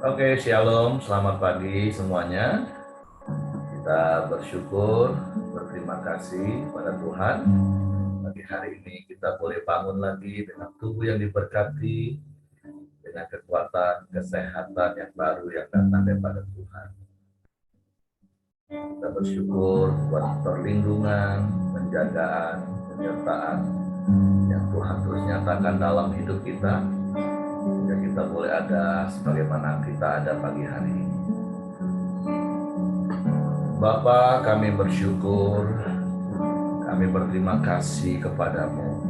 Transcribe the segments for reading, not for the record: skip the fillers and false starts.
Oke, shalom, selamat pagi semuanya. Kita bersyukur, berterima kasih kepada Tuhan. Pagi hari ini kita boleh bangun lagi dengan tubuh yang diberkati, dengan kekuatan, kesehatan yang baru yang datang daripada Tuhan. Kita bersyukur buat perlindungan, penjagaan, penyertaan yang Tuhan terus nyatakan dalam hidup kita, sehingga kita boleh ada sebagaimana kita ada pagi hari ini. Bapa, kami bersyukur, kami berterima kasih kepadamu.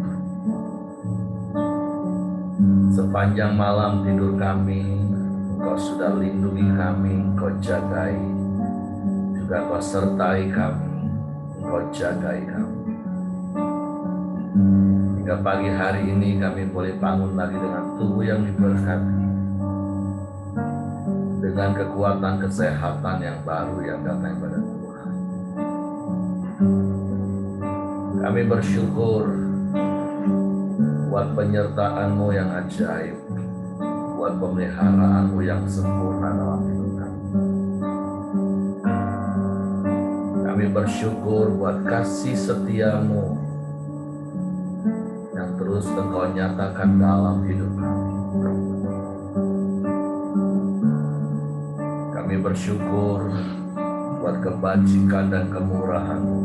Sepanjang malam tidur kami, Engkau sudah lindungi kami, Engkau jagai, juga Engkau sertai kami, Engkau jagai kami. Hingga pagi hari ini kami boleh bangun lagi dengan tubuh yang diberkati, dengan kekuatan kesehatan yang baru yang datang dari Tuhan. Kami bersyukur buat penyertaan-Mu yang ajaib, buat pemeliharaan-Mu yang sempurna dalam hidup kami. Kami bersyukur buat kasih setia-Mu yang terus Engkau nyatakan dalam hidup kami. Kami bersyukur buat kebajikan dan kemurahan-Mu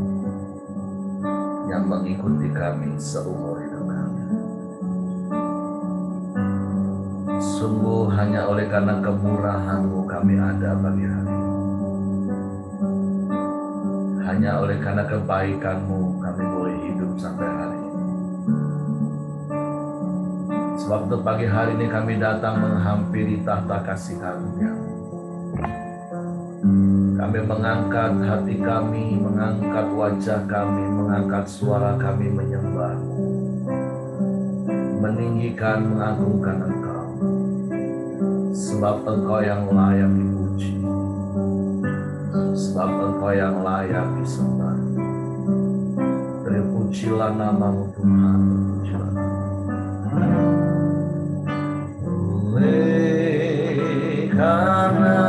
yang mengikuti kami seumur hidup kami. Sungguh hanya oleh karena kemurahan-Mu kami ada pagi hari ini. Hanya oleh karena kebaikan-Mu kami boleh hidup sampai hari ini. Sebab itu pagi hari ini kami datang menghampiri tahta kasih karunia. Kami mengangkat hati kami, mengangkat wajah kami, mengangkat suara kami menyembah-Mu, meninggikan, mengagungkan Engkau, sebab Engkau yang layak dipuji, sebab Engkau yang layak disembah. Terpujilah nama-Mu Tuhan, terpujilah nama-Mu. Oleh karena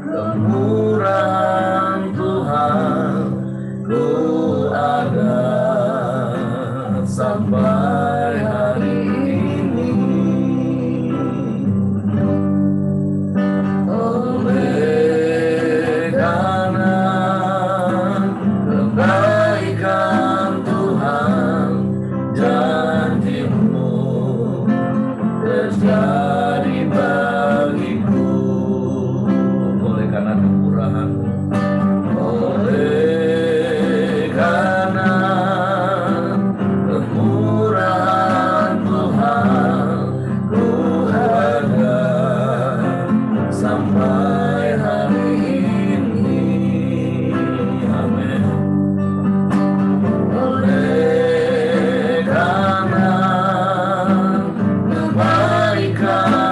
kemurahan Tuhan, ku ada sampai hari ini. Oleh karena kebaikan Tuhan, janji-Mu terjadi bagiku. Oleh karena kemurahan-Mu, oleh karena kemurahan Tuhan, ku ada sampai hari ini. Amin. Oleh karena kebaikan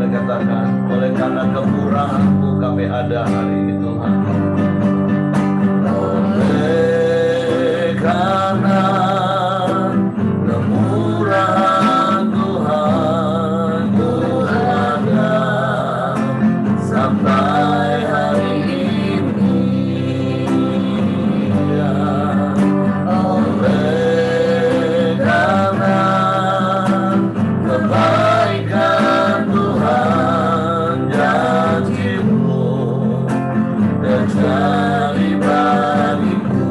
boleh katakan, oleh karena kemurahan-Mu kami ada hari ini Tuhan. Oleh karena kemurahan Tuhan, Tuhan ada sampai hari ini. Ya. Oleh karena kebaikan Tuhan, janji-Mu terjadi bagiku.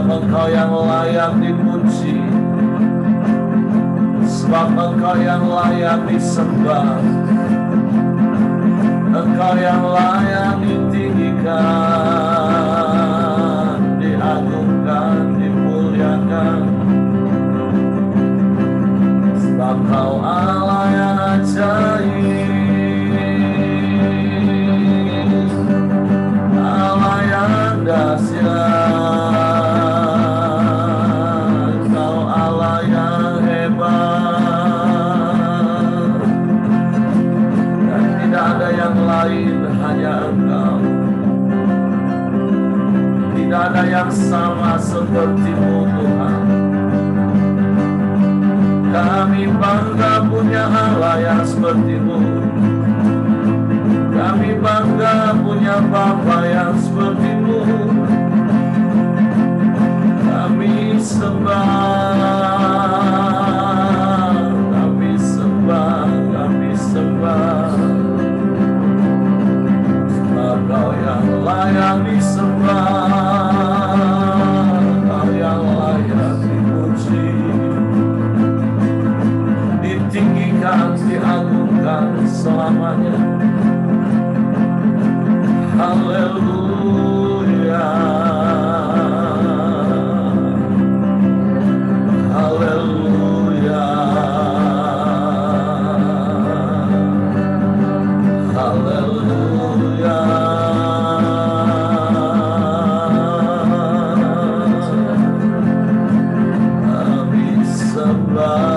sebab Engkau yang layak dipuji, sebab Engkau yang layak disembah, Engkau yang layak ditinggikan, diagungkan, dimuliakan. Sebab Kau Allah yang ajaib, Allah yang dahsyat, Kau Allah yang hebat, dan tidak ada yang lain, hanya Engkau. Tidak ada yang sama seperti-Mu, Tuhan. Kami bangga punya Allah yang seperti-Mu. Kami bangga punya Bapa yang seperti-Mu. Kami sembah, kami sembah, kami sembah. Sebab Kau yang layak disembah, Kau yang layak dipuji, ditinggikan, diagungkan selamanya. Haleluya, haleluya, haleluya. Kami sembah.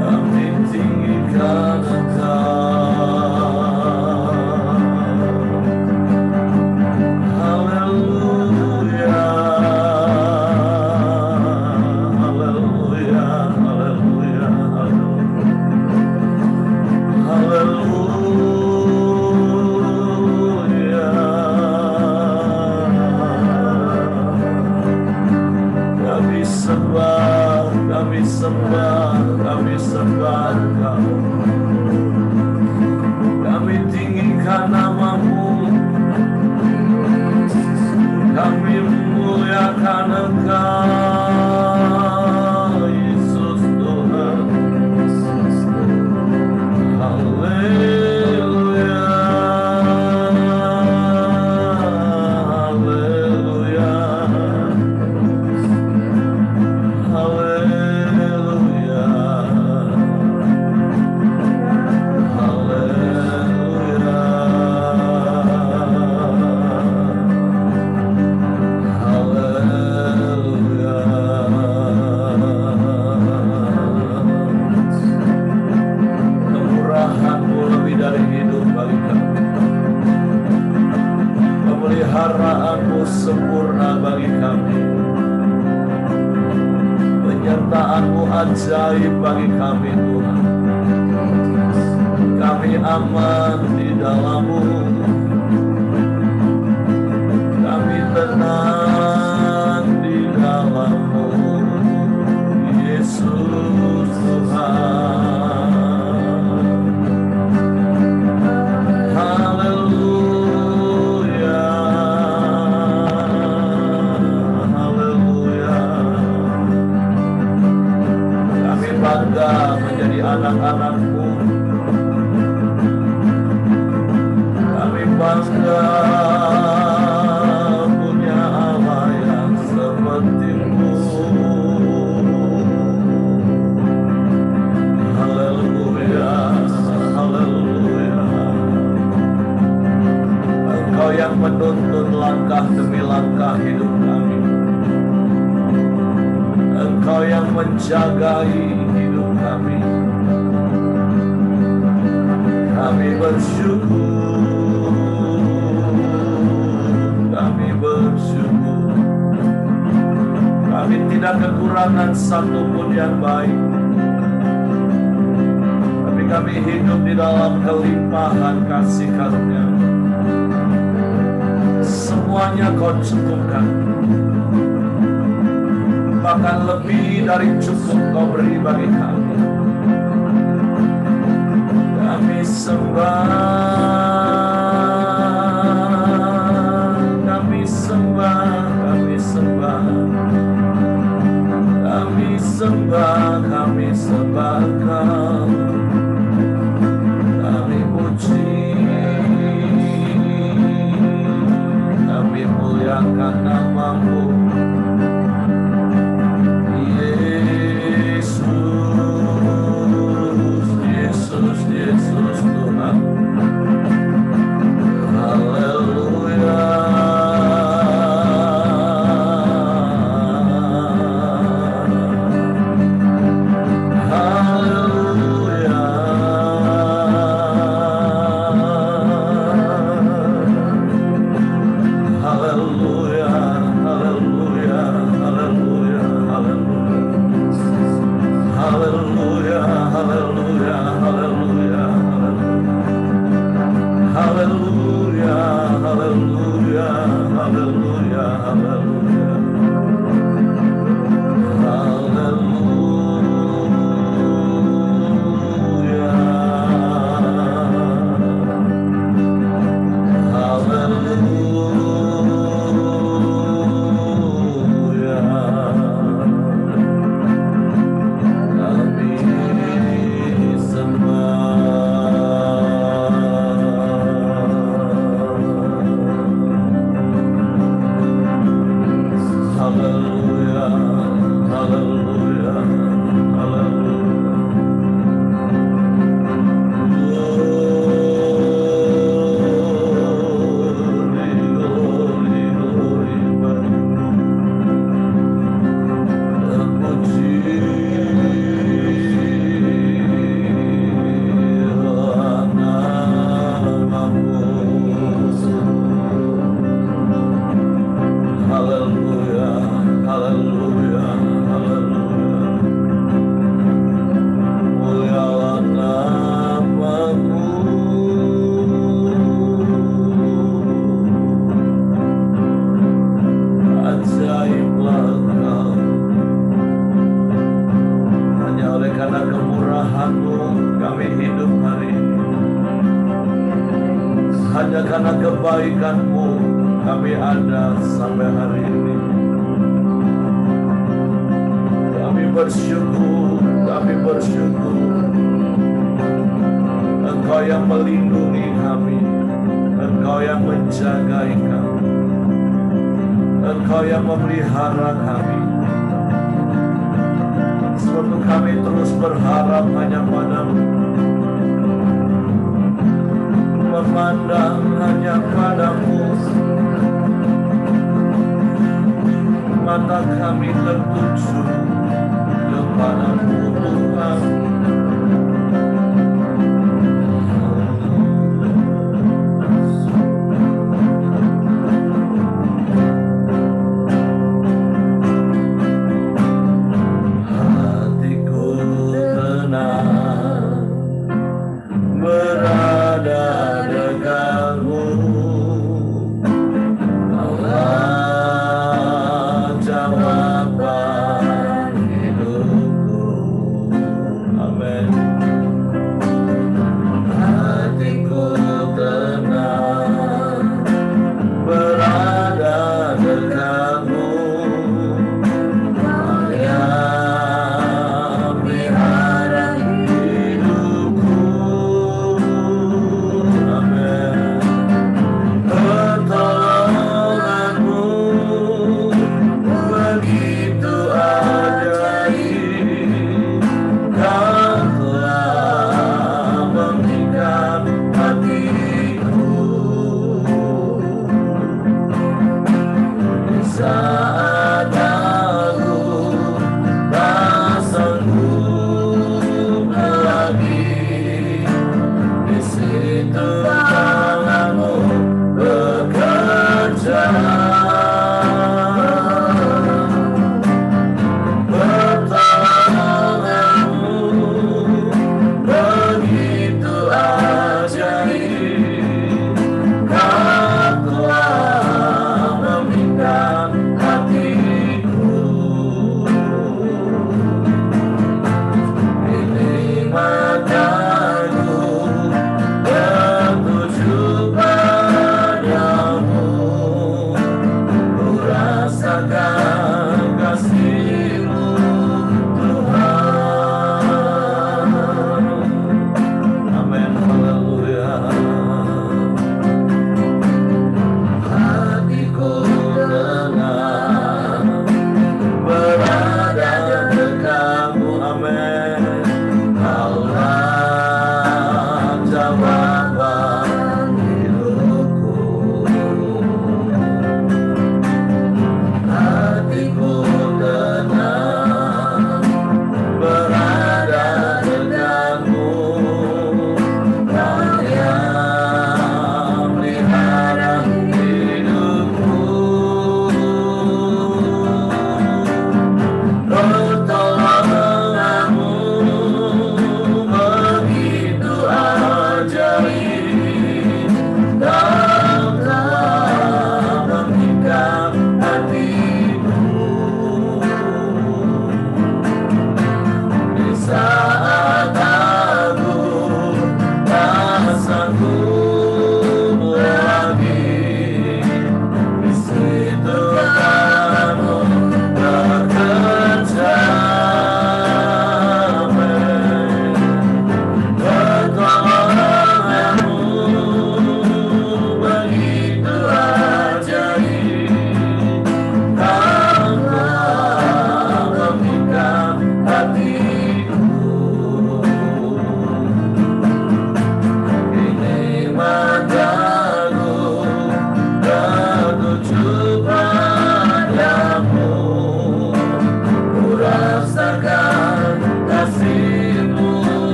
Kami tinggikan Engkau. sembah, kami sembah, kami sembah Engkau. Kami tinggikan nama-Mu, kami muliakan Engkau, Yesus Tuhan. Haleluya, haleluya, haleluya, Kemurahan-Mu lebih dari hidup bagi kami. Pemeliharaan-Mu sempurna bagi kami. Penyertaan-Mu ajaib bagi kami Tuhan. Kami aman di dalam-Mu. Kami tenang di dalam-Mu, Yesus Tuhan. Haleluya, haleluya. Kami bangga menjadi anak-anak-Mu. Kami bangga punya Allah yang seperti-Mu. Haleluya, haleluya. Engkau yang menuntun langkah demi langkah hidup kami. Engkau yang menjagai hidup kami. Kami bersyukur, kami bersyukur. Kami tidak kekurangan satupun yang baik, tapi kami hidup di dalam kelimpahan kasih karunia. Semuanya Kau cukupkan, bahkan lebih dari cukup Kau beri bagi kami. Kami sembah, kami sembah, kami sembah, kami sembah, kami sembah Kau. Kami puji, kami muliakan nama-Mu, Yesus, Yesus Tuhan. Haleluya, haleluya. hanya karena kebaikan-Mu kami ada sampai hari ini. Kami bersyukur, Engkau yang melindungi kami, Engkau yang menjagai kami, Engkau yang memelihara kami. Sebab kami terus berharap hanya padamu, memandang hanya padamu. Mata kami tertuju kepadamu Tuhan. Jawab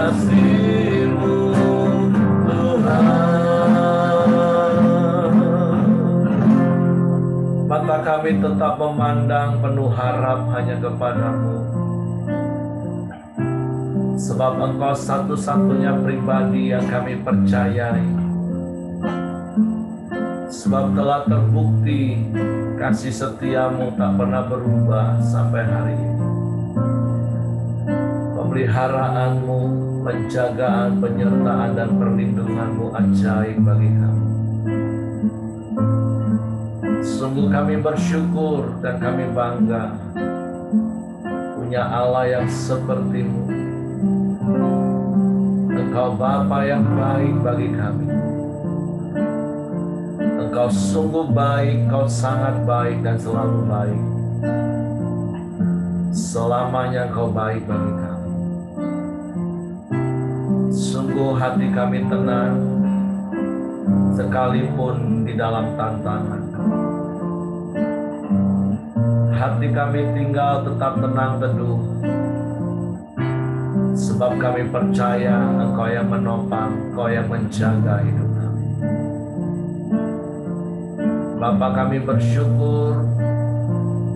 kasih-Mu Tuhan. Mata kami tetap memandang penuh harap hanya kepada-Mu, sebab Engkau satu-satunya pribadi yang kami percayai. Sebab telah terbukti kasih setia-Mu tak pernah berubah sampai hari ini. Pemeliharaan-Mu, penjagaan, penyertaan, dan perlindungan-Mu ajaib bagi kami. Sungguh kami bersyukur dan kami bangga punya Allah yang seperti-Mu. Engkau Bapa yang baik bagi kami. Engkau sungguh baik, Engkau sangat baik dan selalu baik. Selamanya Engkau baik bagi kami. Sungguh hati kami tenang, sekalipun di dalam tantangan. Hati kami tinggal tetap tenang teduh, sebab kami percaya Engkau yang menopang, Engkau yang menjaga hidup kami. Bapa, kami bersyukur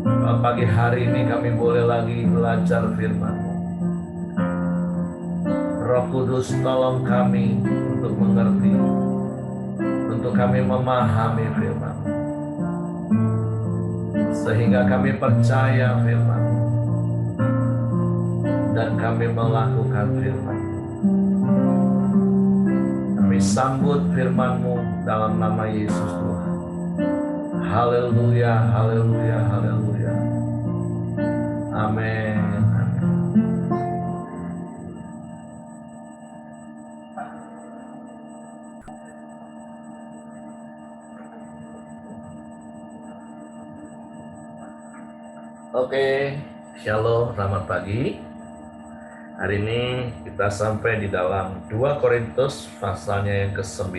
bahwa pagi hari ini kami boleh lagi belajar firman-Mu. Roh Kudus, tolong kami untuk mengerti, untuk kami memahami firman-Mu, sehingga kami percaya firman-Mu dan kami melakukan firman-Mu. Kami sambut firman-Mu dalam nama Yesus Tuhan. Haleluya, haleluya, haleluya. Amin. Oke, shalom, selamat pagi. Hari ini kita sampai di dalam 2 Korintus pasalnya yang ke-9,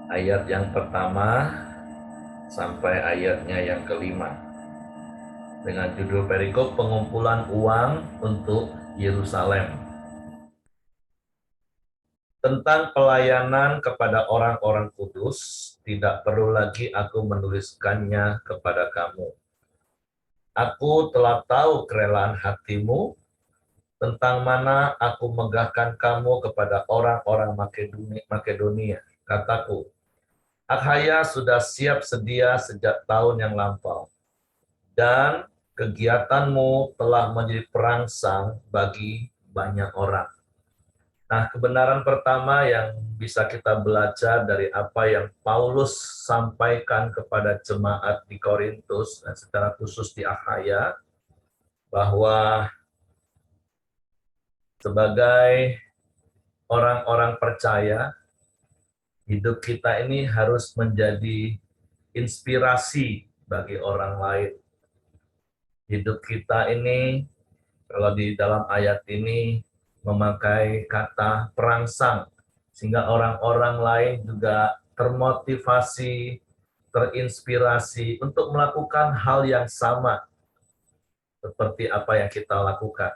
ayat yang pertama sampai ayatnya yang ke-5, dengan judul perikop pengumpulan uang untuk Yerusalem. Tentang pelayanan kepada orang-orang kudus, tidak perlu lagi aku menuliskannya kepada kamu. Aku telah tahu kerelaan hatimu, tentang mana aku megahkan kamu kepada orang-orang Makedonia. Kataku, Akhaya sudah siap sedia sejak tahun yang lampau, dan kegiatanmu telah menjadi perangsang bagi banyak orang. Nah, kebenaran pertama yang bisa kita belajar dari apa yang Paulus sampaikan kepada jemaat di Korintus, dan secara khusus di Akhaya, bahwa sebagai orang-orang percaya, hidup kita ini harus menjadi inspirasi bagi orang lain. Hidup kita ini, kalau di dalam ayat ini, memakai kata perangsang, sehingga orang-orang lain juga termotivasi, terinspirasi untuk melakukan hal yang sama seperti apa yang kita lakukan.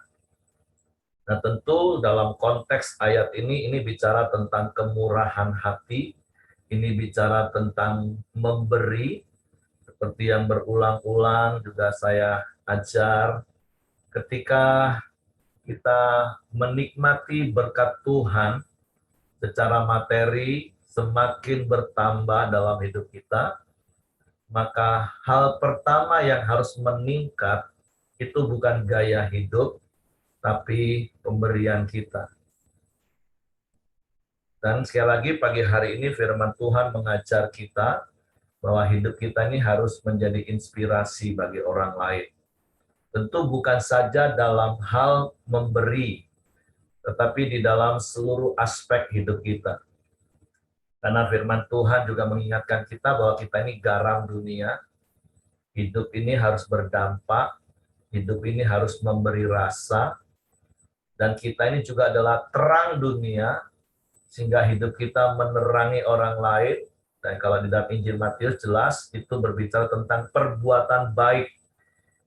Nah, tentu dalam konteks ayat ini bicara tentang kemurahan hati, ini bicara tentang memberi, seperti yang berulang-ulang juga saya ajar, ketika kita menikmati berkat Tuhan secara materi semakin bertambah dalam hidup kita, maka hal pertama yang harus meningkat itu bukan gaya hidup, tapi pemberian kita. Dan sekali lagi pagi hari ini firman Tuhan mengajar kita bahwa hidup kita ini harus menjadi inspirasi bagi orang lain. Tentu bukan saja dalam hal memberi, tetapi di dalam seluruh aspek hidup kita. Karena firman Tuhan juga mengingatkan kita bahwa kita ini garam dunia, hidup ini harus berdampak, hidup ini harus memberi rasa, dan kita ini juga adalah terang dunia, sehingga hidup kita menerangi orang lain. Dan kalau di dalam Injil Matius jelas, itu berbicara tentang perbuatan baik.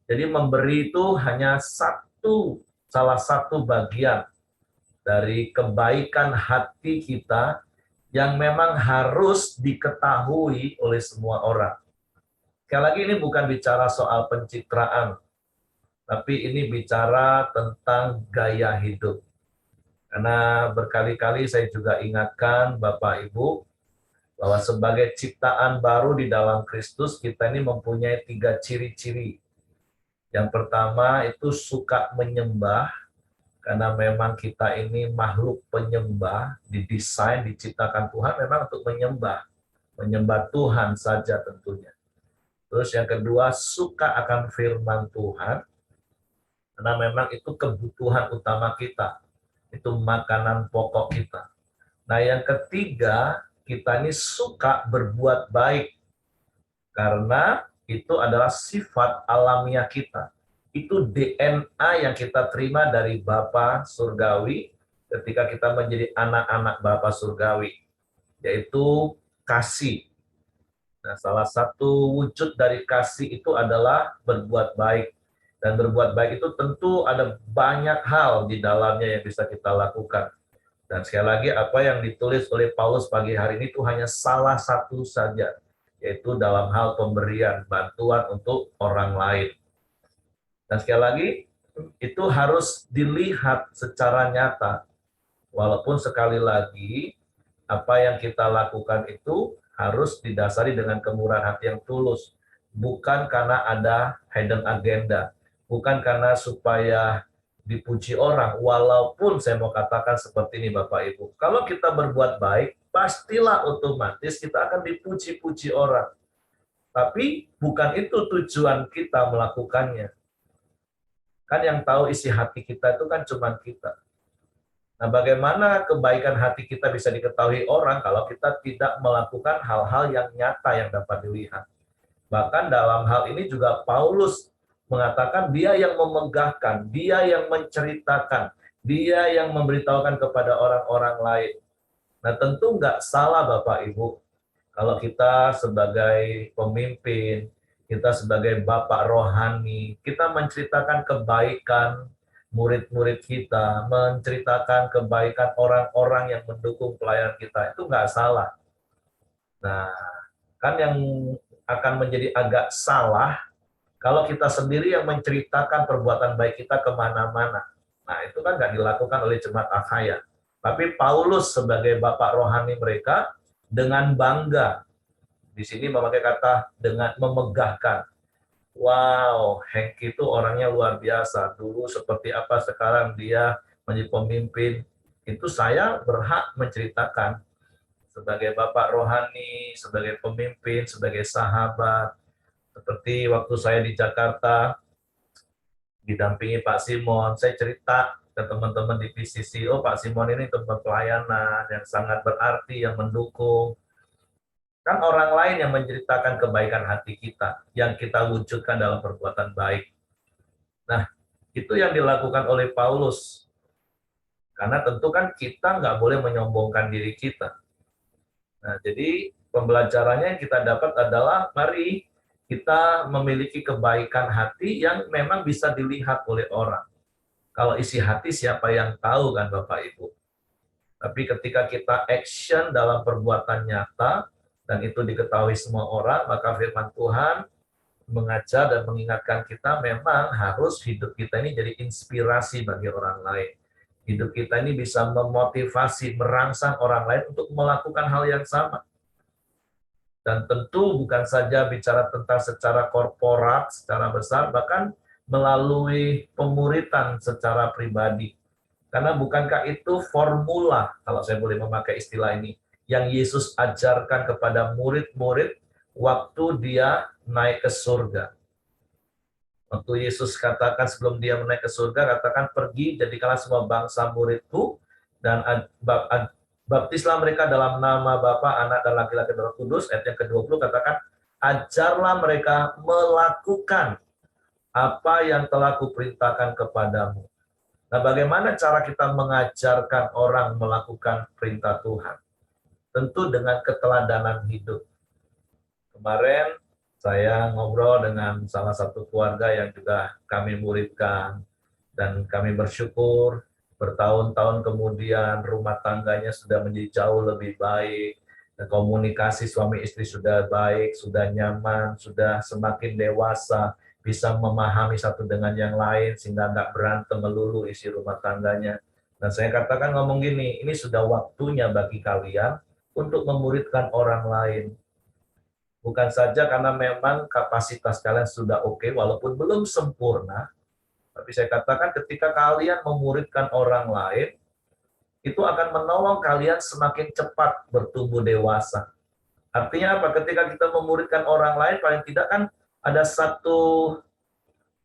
Jadi memberi itu hanya satu salah satu bagian dari kebaikan hati kita yang memang harus diketahui oleh semua orang. Sekali lagi ini bukan bicara soal pencitraan, tapi ini bicara tentang gaya hidup. Karena berkali-kali saya juga ingatkan Bapak Ibu, bahwa sebagai ciptaan baru di dalam Kristus, kita ini mempunyai 3 ciri-ciri. Yang pertama itu suka menyembah, karena memang kita ini makhluk penyembah, didesain, diciptakan Tuhan memang untuk menyembah Tuhan saja tentunya. Terus yang kedua, suka akan firman Tuhan, karena memang itu kebutuhan utama kita, itu makanan pokok kita. Nah yang ketiga, kita ini suka berbuat baik, karena itu adalah sifat alamiah kita. Itu DNA yang kita terima dari Bapa Surgawi ketika kita menjadi anak-anak Bapa Surgawi, yaitu kasih. Nah, salah satu wujud dari kasih itu adalah berbuat baik. Dan berbuat baik itu tentu ada banyak hal di dalamnya yang bisa kita lakukan. Dan sekali lagi, apa yang ditulis oleh Paulus pagi hari ini itu hanya salah satu saja, yaitu dalam hal pemberian bantuan untuk orang lain. Dan sekali lagi, itu harus dilihat secara nyata. Walaupun sekali lagi, apa yang kita lakukan itu harus didasari dengan kemurahan hati yang tulus. Bukan karena ada hidden agenda. Bukan karena supaya dipuji orang. Walaupun saya mau katakan seperti ini Bapak Ibu. Kalau kita berbuat baik, pastilah otomatis kita akan dipuji-puji orang. Tapi bukan itu tujuan kita melakukannya. Kan yang tahu isi hati kita itu kan cuma kita. Nah, bagaimana kebaikan hati kita bisa diketahui orang kalau kita tidak melakukan hal-hal yang nyata yang dapat dilihat. Bahkan dalam hal ini juga Paulus mengatakan dia yang memegahkan, dia yang menceritakan, dia yang memberitahukan kepada orang-orang lain. Nah, tentu nggak salah Bapak Ibu, kalau kita sebagai pemimpin, kita sebagai bapak rohani, kita menceritakan kebaikan murid-murid kita, menceritakan kebaikan orang-orang yang mendukung pelayanan kita, itu nggak salah. Nah, kan yang akan menjadi agak salah, kalau kita sendiri yang menceritakan perbuatan baik kita kemana-mana. Nah, itu kan nggak dilakukan oleh jemaat Akhaya. Tapi Paulus sebagai bapak rohani mereka, dengan bangga, di sini memakai kata dengan memegahkan. Wow, Hank itu orangnya luar biasa. Dulu seperti apa, sekarang dia menjadi pemimpin. Itu saya berhak menceritakan sebagai bapak rohani, sebagai pemimpin, sebagai sahabat. Seperti waktu saya di Jakarta, didampingi Pak Simon, saya cerita ke teman-teman di PCC, oh Pak Simon ini tempat pelayanan yang sangat berarti, yang mendukung. Kan orang lain yang menceritakan kebaikan hati kita, yang kita wujudkan dalam perbuatan baik. Nah, itu yang dilakukan oleh Paulus. Karena tentu kan kita nggak boleh menyombongkan diri kita. Nah, jadi pembelajarannya yang kita dapat adalah, mari kita memiliki kebaikan hati yang memang bisa dilihat oleh orang. Kalau isi hati siapa yang tahu kan Bapak Ibu. Tapi ketika kita action dalam perbuatan nyata, dan itu diketahui semua orang, maka firman Tuhan mengajar dan mengingatkan kita memang harus hidup kita ini jadi inspirasi bagi orang lain. Hidup kita ini bisa memotivasi, merangsang orang lain untuk melakukan hal yang sama. Dan tentu bukan saja bicara tentang secara korporat, secara besar, bahkan melalui pemuritan secara pribadi. Karena bukankah itu formula, kalau saya boleh memakai istilah ini, yang Yesus ajarkan kepada murid-murid waktu dia naik ke surga. Waktu Yesus katakan sebelum dia naik ke surga, katakan pergi jadikanlah semua bangsa muridku, dan baptislah mereka dalam nama Bapa, Anak, dan laki-laki Roh Kudus. Ayat yang ke-20 katakan, ajarlah mereka melakukan apa yang telah kuperintahkan kepadamu. Nah, bagaimana cara kita mengajarkan orang melakukan perintah Tuhan? Tentu dengan keteladanan hidup. Kemarin saya ngobrol dengan salah satu keluarga yang juga kami muridkan. Dan kami bersyukur bertahun-tahun kemudian rumah tangganya sudah menjadi jauh lebih baik. Dan komunikasi suami istri sudah baik, sudah nyaman, sudah semakin dewasa, bisa memahami satu dengan yang lain sehingga nggak berantem melulu isi rumah tangganya. Dan saya katakan ngomong gini, ini sudah waktunya bagi kalian untuk memuridkan orang lain. Bukan saja karena memang kapasitas kalian sudah oke, walaupun belum sempurna, tapi saya katakan ketika kalian memuridkan orang lain, itu akan menolong kalian semakin cepat bertumbuh dewasa. Artinya apa? Ketika kita memuridkan orang lain, paling tidak kan ada satu,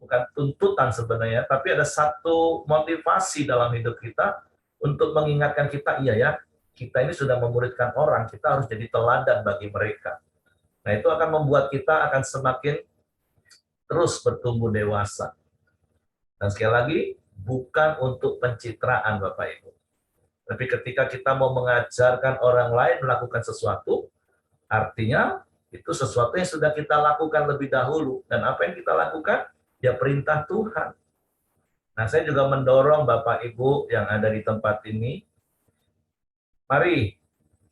bukan tuntutan sebenarnya, tapi ada satu motivasi dalam hidup kita untuk mengingatkan kita, iya ya, kita ini sudah memuridkan orang, kita harus jadi teladan bagi mereka. Nah, itu akan membuat kita akan semakin terus bertumbuh dewasa. Dan sekali lagi, bukan untuk pencitraan Bapak Ibu. Tapi ketika kita mau mengajarkan orang lain melakukan sesuatu, artinya itu sesuatu yang sudah kita lakukan lebih dahulu. Dan apa yang kita lakukan? Ya perintah Tuhan. Nah, saya juga mendorong Bapak Ibu yang ada di tempat ini, mari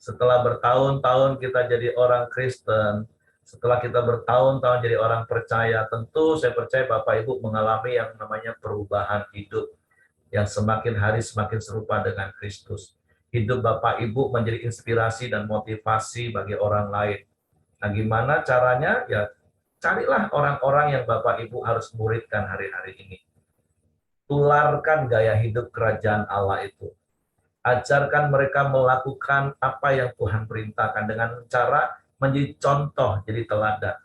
setelah bertahun-tahun kita jadi orang Kristen, setelah kita bertahun-tahun jadi orang percaya, tentu saya percaya Bapak Ibu mengalami yang namanya perubahan hidup yang semakin hari semakin serupa dengan Kristus. Hidup Bapak Ibu menjadi inspirasi dan motivasi bagi orang lain. Nah, gimana caranya? Ya, carilah orang-orang yang Bapak Ibu harus muridkan hari-hari ini. Tularkan gaya hidup kerajaan Allah itu. Ajarkan mereka melakukan apa yang Tuhan perintahkan dengan cara menjadi contoh, jadi teladan.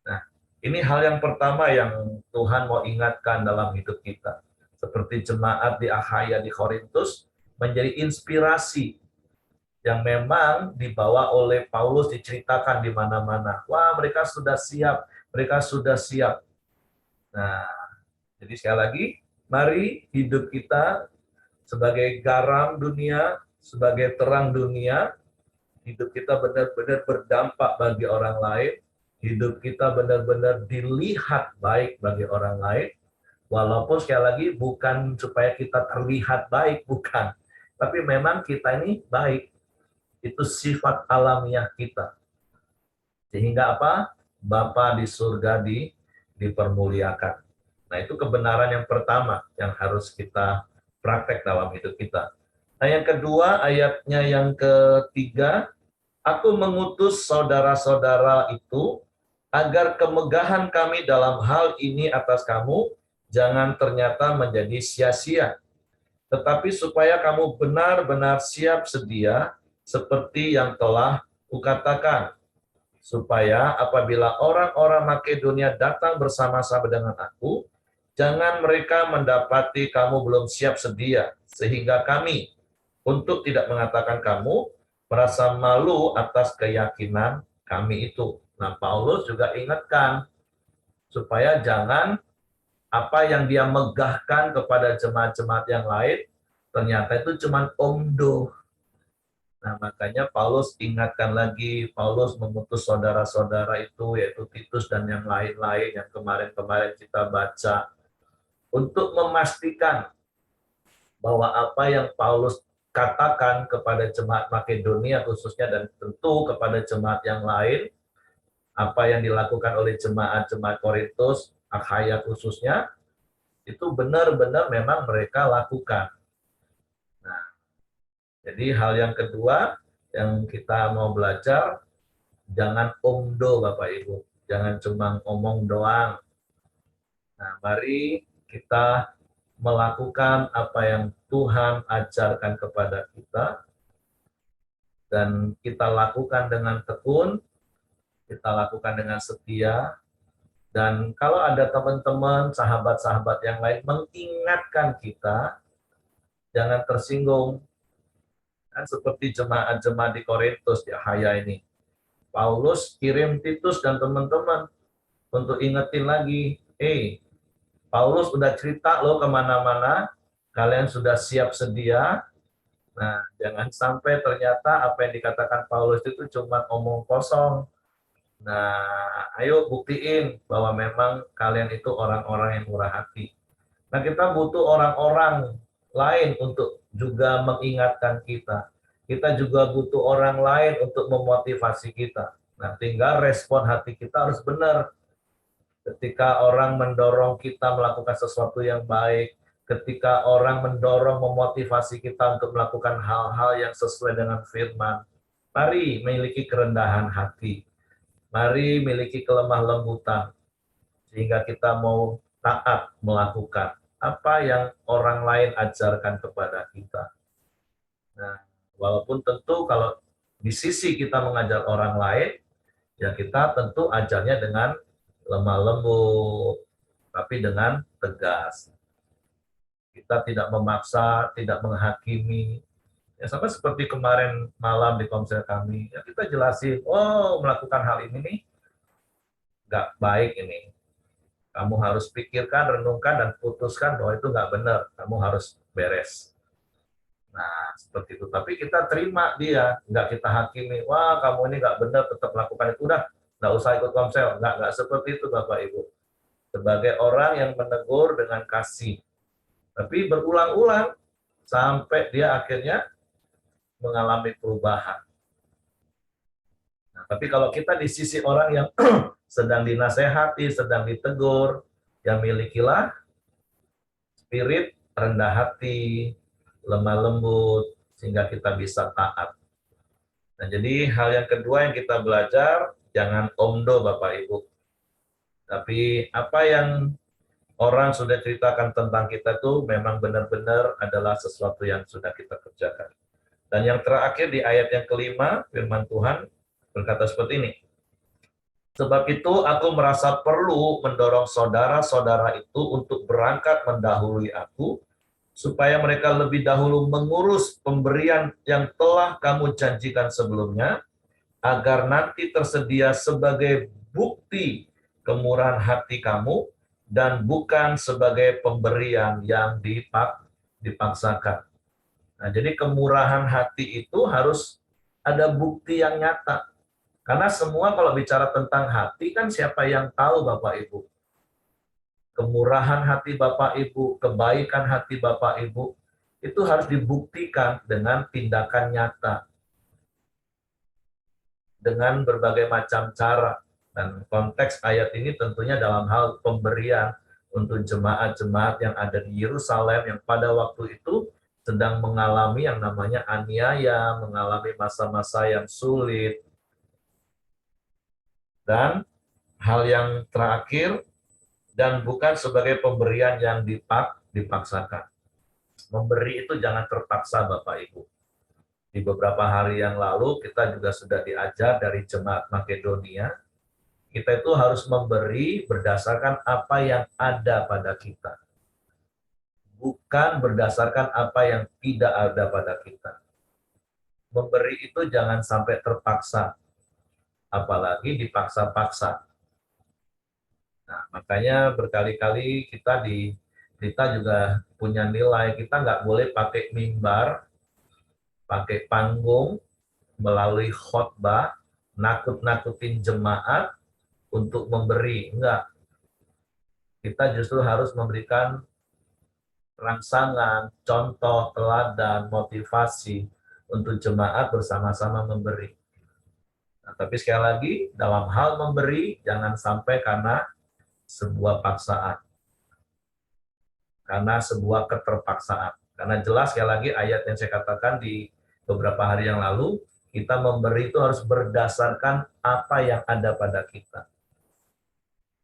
Nah, ini hal yang pertama yang Tuhan mau ingatkan dalam hidup kita. Seperti jemaat di Akhaya di Korintus, menjadi inspirasi yang memang dibawa oleh Paulus, diceritakan di mana-mana. Wah, mereka sudah siap, mereka sudah siap. Nah, jadi sekali lagi, mari hidup kita sebagai garam dunia, sebagai terang dunia, hidup kita benar-benar berdampak bagi orang lain, hidup kita benar-benar dilihat baik bagi orang lain, walaupun sekali lagi bukan supaya kita terlihat baik, bukan. Tapi memang kita ini baik. Itu sifat alamiah kita. Sehingga apa? Bapa di surga dipermuliakan. Nah, itu kebenaran yang pertama yang harus kita praktek dalam hidup kita. Nah, yang kedua, ayatnya yang ketiga, aku mengutus saudara-saudara itu agar kemegahan kami dalam hal ini atas kamu jangan ternyata menjadi sia-sia, tetapi supaya kamu benar-benar siap sedia seperti yang telah kukatakan, supaya apabila orang-orang Makedonia datang bersama-sama dengan aku, jangan mereka mendapati kamu belum siap sedia, sehingga kami, untuk tidak mengatakan kamu, merasa malu atas keyakinan kami itu. Nah, Paulus juga ingatkan, supaya jangan apa yang dia megahkan kepada jemaat-jemaat yang lain, ternyata itu cuma omdo. Nah, makanya Paulus ingatkan lagi, Paulus mengutus saudara-saudara itu, yaitu Titus dan yang lain-lain yang kemarin-kemarin kita baca, untuk memastikan bahwa apa yang Paulus katakan kepada jemaat Makedonia khususnya dan tentu kepada jemaat yang lain, apa yang dilakukan oleh jemaat-jemaat Korintus, Akhaya khususnya, itu benar-benar memang mereka lakukan. Nah, jadi hal yang kedua yang kita mau belajar, jangan omdo Bapak Ibu, jangan cuma ngomong doang. Nah, mari kita melakukan apa yang Tuhan ajarkan kepada kita, dan kita lakukan dengan tekun, kita lakukan dengan setia, dan kalau ada teman-teman, sahabat-sahabat yang lain mengingatkan kita, jangan tersinggung. Kan seperti jemaat-jemaat di Korintus, di Akhaya ini. Paulus kirim Titus dan teman-teman untuk ingetin lagi, Paulus udah cerita loh kemana-mana, kalian sudah siap sedia. Nah, jangan sampai ternyata apa yang dikatakan Paulus itu cuma omong kosong. Nah, ayo buktiin bahwa memang kalian itu orang-orang yang murah hati. Nah, kita butuh orang-orang lain untuk juga mengingatkan kita. Kita juga butuh orang lain untuk memotivasi kita. Nah, tinggal respon hati kita harus benar. Ketika orang mendorong kita melakukan sesuatu yang baik, ketika orang mendorong memotivasi kita untuk melakukan hal-hal yang sesuai dengan firman, mari memiliki kerendahan hati. Mari miliki kelemah lembutan, sehingga kita mau taat melakukan apa yang orang lain ajarkan kepada kita. Nah, walaupun tentu kalau di sisi kita mengajar orang lain, ya kita tentu ajarnya dengan lemah lembut, tapi dengan tegas. Kita tidak memaksa, tidak menghakimi. Ya, sampai seperti kemarin malam di komsel kami, ya kita jelasin, oh melakukan hal ini nih, nggak baik ini. Kamu harus pikirkan, renungkan, dan putuskan bahwa itu nggak benar. Kamu harus beres. Nah, seperti itu. Tapi kita terima dia, nggak kita hakimi. Wah, kamu ini nggak benar, tetap melakukan itu. Udah, nggak usah ikut komsel. Nggak seperti itu, Bapak Ibu. Sebagai orang yang menegur dengan kasih. Tapi berulang-ulang, sampai dia akhirnya mengalami perubahan. Nah, tapi kalau kita di sisi orang yang sedang dinasehati, sedang ditegur, yang milikilah spirit rendah hati, lemah lembut, sehingga kita bisa taat. Nah, jadi hal yang kedua yang kita belajar, jangan omdo Bapak Ibu. Tapi apa yang orang sudah ceritakan tentang kita itu memang benar-benar adalah sesuatu yang sudah kita kerjakan. Dan yang terakhir di ayat yang kelima, firman Tuhan berkata seperti ini. Sebab itu aku merasa perlu mendorong saudara-saudara itu untuk berangkat mendahului aku, supaya mereka lebih dahulu mengurus pemberian yang telah kamu janjikan sebelumnya, agar nanti tersedia sebagai bukti kemurahan hati kamu, dan bukan sebagai pemberian yang dipaksakan. Nah, jadi kemurahan hati itu harus ada bukti yang nyata. Karena semua kalau bicara tentang hati, kan siapa yang tahu Bapak Ibu? Kemurahan hati Bapak Ibu, kebaikan hati Bapak Ibu, itu harus dibuktikan dengan tindakan nyata. Dengan berbagai macam cara. Dan konteks ayat ini tentunya dalam hal pemberian untuk jemaat-jemaat yang ada di Yerusalem yang pada waktu itu sedang mengalami yang namanya aniaya, mengalami masa-masa yang sulit. Dan hal yang terakhir, dan bukan sebagai pemberian yang dipaksakan. Memberi itu jangan terpaksa Bapak Ibu. Di beberapa hari yang lalu kita juga sudah diajar dari jemaat Makedonia, kita itu harus memberi berdasarkan apa yang ada pada kita. Bukan berdasarkan apa yang tidak ada pada kita. Memberi itu jangan sampai terpaksa, apalagi dipaksa-paksa. Nah, makanya berkali-kali kita juga punya nilai, kita nggak boleh pakai mimbar, pakai panggung, melalui khotbah, nakut-nakutin jemaat untuk memberi. Enggak. Kita justru harus memberikan rangsangan, contoh, teladan, motivasi untuk jemaat bersama-sama memberi. Nah, tapi sekali lagi, dalam hal memberi, jangan sampai karena sebuah paksaan. Karena sebuah keterpaksaan. Karena jelas sekali lagi ayat yang saya katakan di beberapa hari yang lalu, kita memberi itu harus berdasarkan apa yang ada pada kita.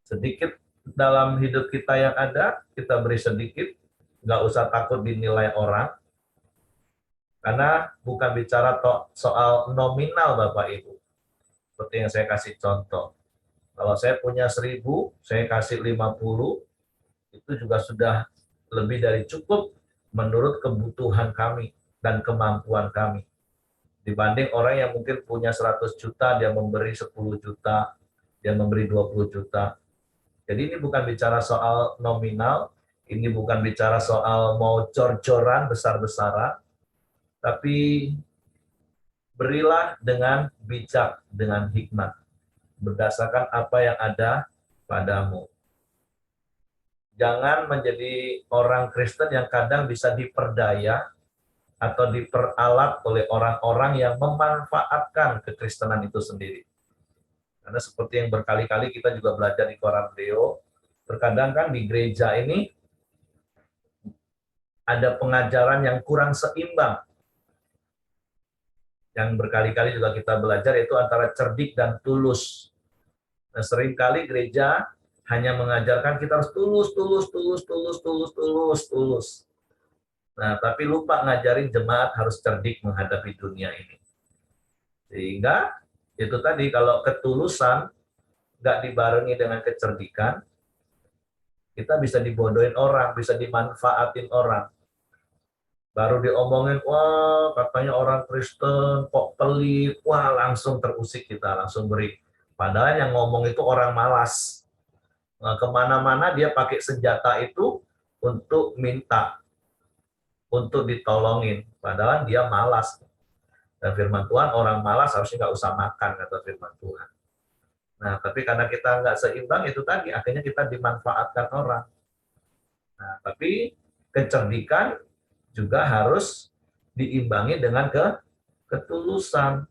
Sedikit dalam hidup kita yang ada, kita beri sedikit, nggak usah takut dinilai orang, karena bukan bicara soal nominal Bapak Ibu. Seperti yang saya kasih contoh. Kalau saya punya 1.000, saya kasih 50, itu juga sudah lebih dari cukup menurut kebutuhan kami dan kemampuan kami. Dibanding orang yang mungkin punya 100 juta, dia memberi 10 juta, dia memberi 20 juta. Jadi ini bukan bicara soal nominal, ini bukan bicara soal mau cor-coran besar-besaran, tapi berilah dengan bijak, dengan hikmat, berdasarkan apa yang ada padamu. Jangan menjadi orang Kristen yang kadang bisa diperdaya atau diperalat oleh orang-orang yang memanfaatkan kekristenan itu sendiri. Karena seperti yang berkali-kali kita juga belajar di Koran Leo, terkadang kan di gereja ini ada pengajaran yang kurang seimbang. Yang berkali-kali juga kita belajar yaitu antara cerdik dan tulus. Nah, seringkali gereja hanya mengajarkan kita harus tulus. Nah, tapi lupa ngajarin jemaat harus cerdik menghadapi dunia ini. Sehingga itu tadi, kalau ketulusan nggak dibarengi dengan kecerdikan, kita bisa dibodohin orang, bisa dimanfaatin orang. Baru diomongin, wah katanya orang Kristen kok pelit, wah langsung terusik kita, langsung beri. Padahal yang ngomong itu orang malas. Nah, kemana-mana dia pakai senjata itu untuk minta, untuk ditolongin. Padahal dia malas. Dan firman Tuhan, orang malas harusnya nggak usah makan, kata firman Tuhan. Nah, tapi karena kita nggak seimbang, itu tadi, akhirnya kita dimanfaatkan orang. Nah, tapi kecerdikan juga harus diimbangi dengan ketulusan.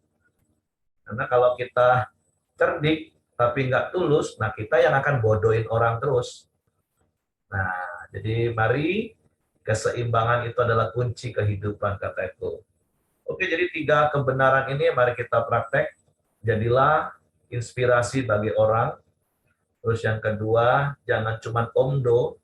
Karena kalau kita cerdik tapi nggak tulus, nah kita yang akan bodohin orang terus. Nah, jadi mari, keseimbangan itu adalah kunci kehidupan, kata itu. Oke, jadi 3 kebenaran ini mari kita praktek. Jadilah inspirasi bagi orang. Terus yang kedua, jangan cuma omdo.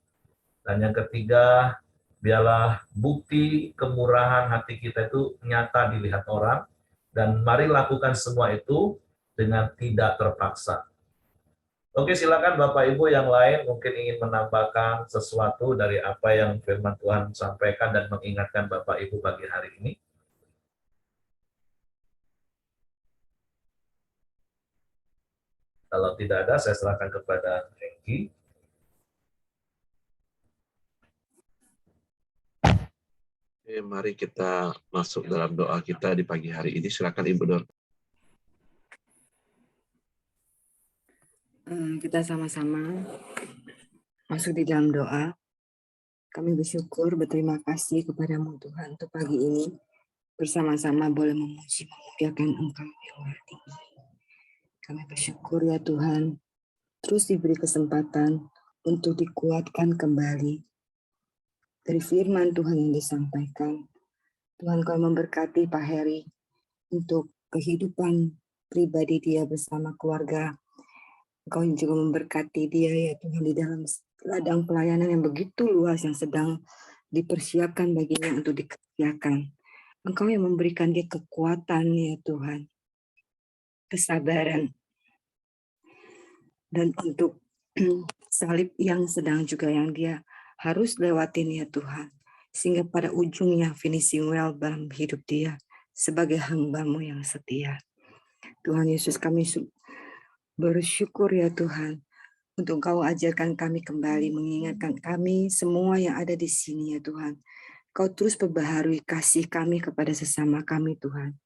Dan yang ketiga, biarlah bukti kemurahan hati kita itu nyata dilihat orang. Dan mari lakukan semua itu dengan tidak terpaksa. Oke, silakan Bapak Ibu yang lain mungkin ingin menambahkan sesuatu dari apa yang firman Tuhan sampaikan dan mengingatkan Bapak Ibu pagi hari ini. Kalau tidak ada, saya serahkan kepada Hengki. Mari kita masuk dalam doa kita di pagi hari ini. Silakan Ibu Dor. Kita sama-sama masuk di dalam doa. Kami bersyukur, berterima kasih kepada-Mu Tuhan untuk pagi ini. Bersama-sama boleh memuji, memuliakan Engkau yang Maha Tinggi. Kami bersyukur ya Tuhan, terus diberi kesempatan untuk dikuatkan kembali dari firman Tuhan yang disampaikan. Tuhan, Kau memberkati Pak Heri untuk kehidupan pribadi dia bersama keluarga. Engkau juga memberkati dia ya Tuhan di dalam ladang pelayanan yang begitu luas yang sedang dipersiapkan baginya untuk dikerjakan. Engkau yang memberikan dia kekuatan ya Tuhan, kesabaran, dan untuk salib yang sedang juga yang dia harus lewatin ya Tuhan. Sehingga pada ujungnya finishing well dalam hidup dia sebagai hamba-Mu yang setia. Tuhan Yesus, kami bersyukur ya Tuhan untuk Kau ajarkan kami kembali, mengingatkan kami semua yang ada di sini ya Tuhan. Kau terus perbaharui kasih kami kepada sesama kami Tuhan.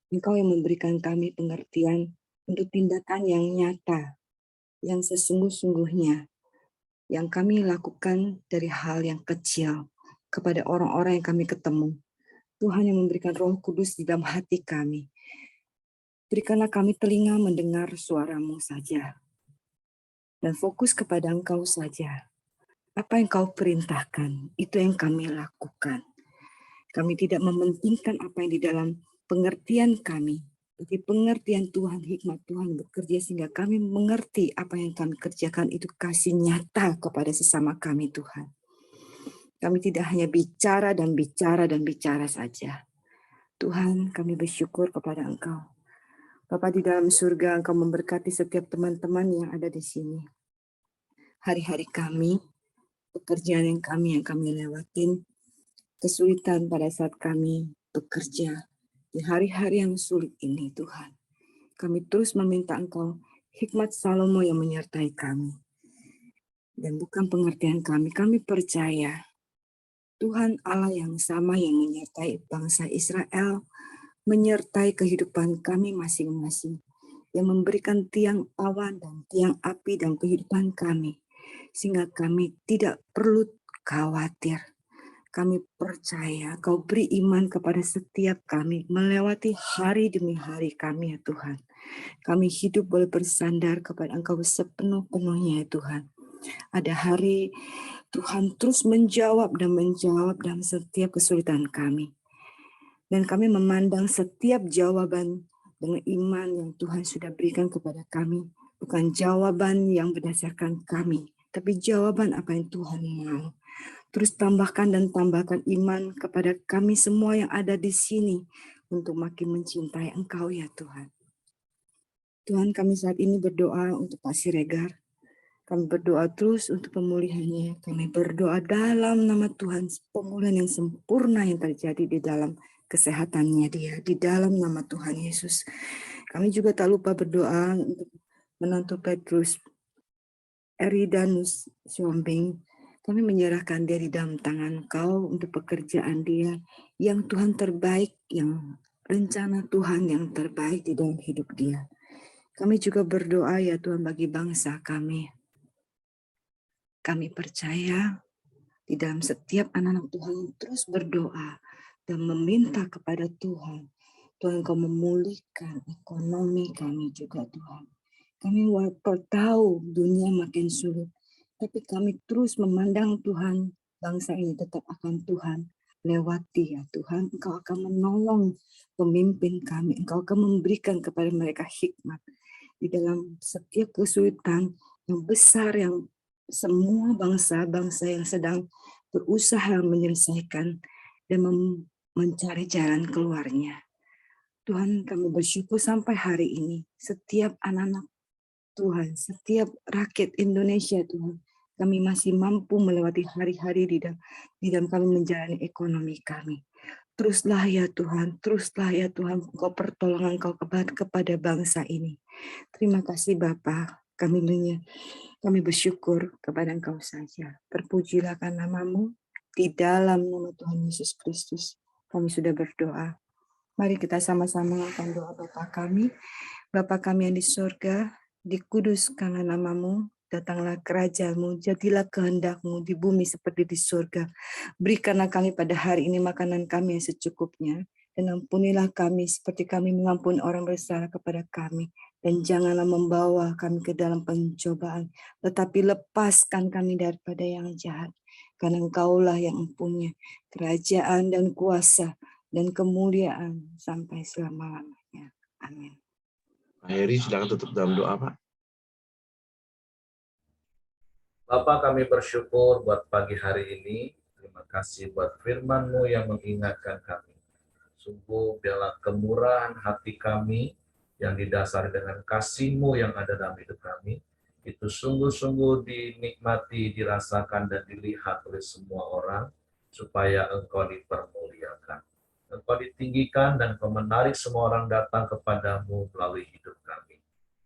Engkau yang memberikan kami pengertian untuk tindakan yang nyata, yang sesungguh-sungguhnya, yang kami lakukan dari hal yang kecil kepada orang-orang yang kami ketemu. Tuhan yang memberikan Roh Kudus di dalam hati kami. Berikanlah kami telinga mendengar suara-Mu saja. Dan fokus kepada Engkau saja. Apa yang Kau perintahkan, itu yang kami lakukan. Kami tidak mementingkan apa yang di dalam pengertian kami. Tapi pengertian Tuhan, hikmat Tuhan bekerja sehingga kami mengerti apa yang kami kerjakan itu kasih nyata kepada sesama kami Tuhan. Kami tidak hanya bicara dan bicara saja. Tuhan, kami bersyukur kepada Engkau. Bapa di dalam surga, Engkau memberkati setiap teman-teman yang ada di sini. Hari-hari kami, pekerjaan yang kami lewatin, kesulitan pada saat kami bekerja di hari-hari yang sulit ini Tuhan. Kami terus meminta Engkau hikmat Salomo yang menyertai kami. Dan bukan pengertian kami percaya Tuhan Allah yang sama yang menyertai bangsa Israel, menyertai kehidupan kami masing-masing, yang memberikan tiang awan dan tiang api dalam kehidupan kami. sehingga kami tidak perlu khawatir. Kami percaya Kau beri iman kepada setiap kami melewati hari demi hari kami ya Tuhan. Kami hidup boleh bersandar kepada Engkau sepenuh-penuhnya ya Tuhan. Ada hari Tuhan terus menjawab dalam setiap kesulitan kami. Dan kami memandang setiap jawaban dengan iman yang Tuhan sudah berikan kepada kami. Bukan jawaban yang berdasarkan kami, tapi jawaban apa yang Tuhan mau. Terus tambahkan iman kepada kami semua yang ada di sini untuk makin mencintai Engkau ya Tuhan. Tuhan, kami saat ini berdoa untuk Pak Siregar. Kami berdoa terus untuk pemulihannya. Kami berdoa dalam nama Tuhan, pemulihan yang sempurna yang terjadi di dalam kesehatannya dia, di dalam nama Tuhan Yesus. Kami juga tak lupa berdoa untuk menantu Petrus, Eridanus Siombing. Kami menyerahkan dia di dalam tangan Kau untuk pekerjaan dia, yang Tuhan terbaik, yang rencana Tuhan yang terbaik di dalam hidup dia. Kami juga berdoa ya Tuhan bagi bangsa kami. Kami percaya di dalam setiap anak-anak Tuhan terus berdoa dan meminta kepada Tuhan. Tuhan Kau memulihkan ekonomi kami juga Tuhan. Kami tahu dunia makin sulit, tapi kami terus memandang Tuhan, bangsa ini tetap akan Tuhan lewati ya Tuhan. Engkau akan menolong pemimpin kami, Engkau akan memberikan kepada mereka hikmat di dalam setiap kesulitan yang besar yang semua bangsa-bangsa yang sedang berusaha menyelesaikan dan mencari jalan keluarnya. Tuhan, kami bersyukur sampai hari ini setiap anak-anak Tuhan, setiap rakyat Indonesia Tuhan, kami masih mampu melewati hari-hari di dalam kami menjalani ekonomi kami. Teruslah ya Tuhan, Engkau pertolongan Kau kepada bangsa ini. Terima kasih Bapa, kami bersyukur kepada Engkau saja. Terpujilah nama-Mu, di dalam nama Tuhan Yesus Kristus. Kami sudah berdoa. Mari kita sama-sama akan doa Bapa kami. Bapa kami yang di surga, dikuduskanlah nama-Mu, datanglah kerajaan-Mu, jadilah kehendak-Mu di bumi seperti di surga. Berikanlah kami pada hari ini makanan kami yang secukupnya, dan ampunilah kami seperti kami mengampuni orang bersalah kepada kami. Dan janganlah membawa kami ke dalam pencobaan, tetapi lepaskan kami daripada yang jahat. Karena Engkaulah yang mempunyai kerajaan dan kuasa dan kemuliaan sampai selama-lamanya. Amin. Pak Heri, silakan tutup dalam doa, Pak. Bapa, kami bersyukur buat pagi hari ini. Terima kasih buat firman-Mu yang mengingatkan kami. Sungguh biarlah kemurahan hati kami yang didasari dengan kasih-Mu yang ada dalam hidup kami, itu sungguh-sungguh dinikmati, dirasakan, dan dilihat oleh semua orang, supaya Engkau dipermuliakan. Engkau ditinggikan dan Engkau menarik semua orang datang kepadamu melalui hidup kami.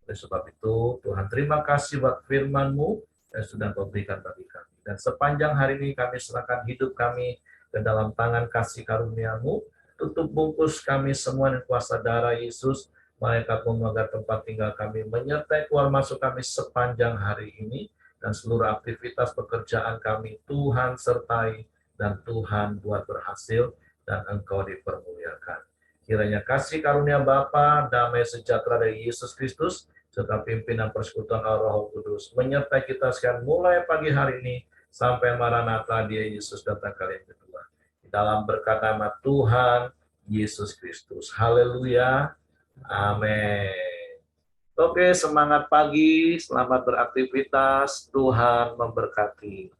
Oleh sebab itu, Tuhan terima kasih buat firman-Mu yang sudah Kau berikan bagi kami. Dan sepanjang hari ini kami serahkan hidup kami ke dalam tangan kasih karunia-Mu. Tutup bungkus kami semua dengan kuasa darah Yesus. Malaikat-Mu menjaga tempat tinggal kami, menyertai keluar masuk kami sepanjang hari ini. Dan seluruh aktivitas pekerjaan kami, Tuhan sertai dan Tuhan buat berhasil, dan Engkau dipermuliakan. Kiranya kasih karunia Bapa, damai sejahtera dari Yesus Kristus, serta pimpinan persekutuan Roh Kudus menyertai kita sekalian mulai pagi hari ini sampai Maranatha Dia Yesus datang kali yang kedua. Di dalam berkat nama Tuhan Yesus Kristus. Haleluya. Amin. Oke, semangat pagi, selamat beraktivitas. Tuhan memberkati.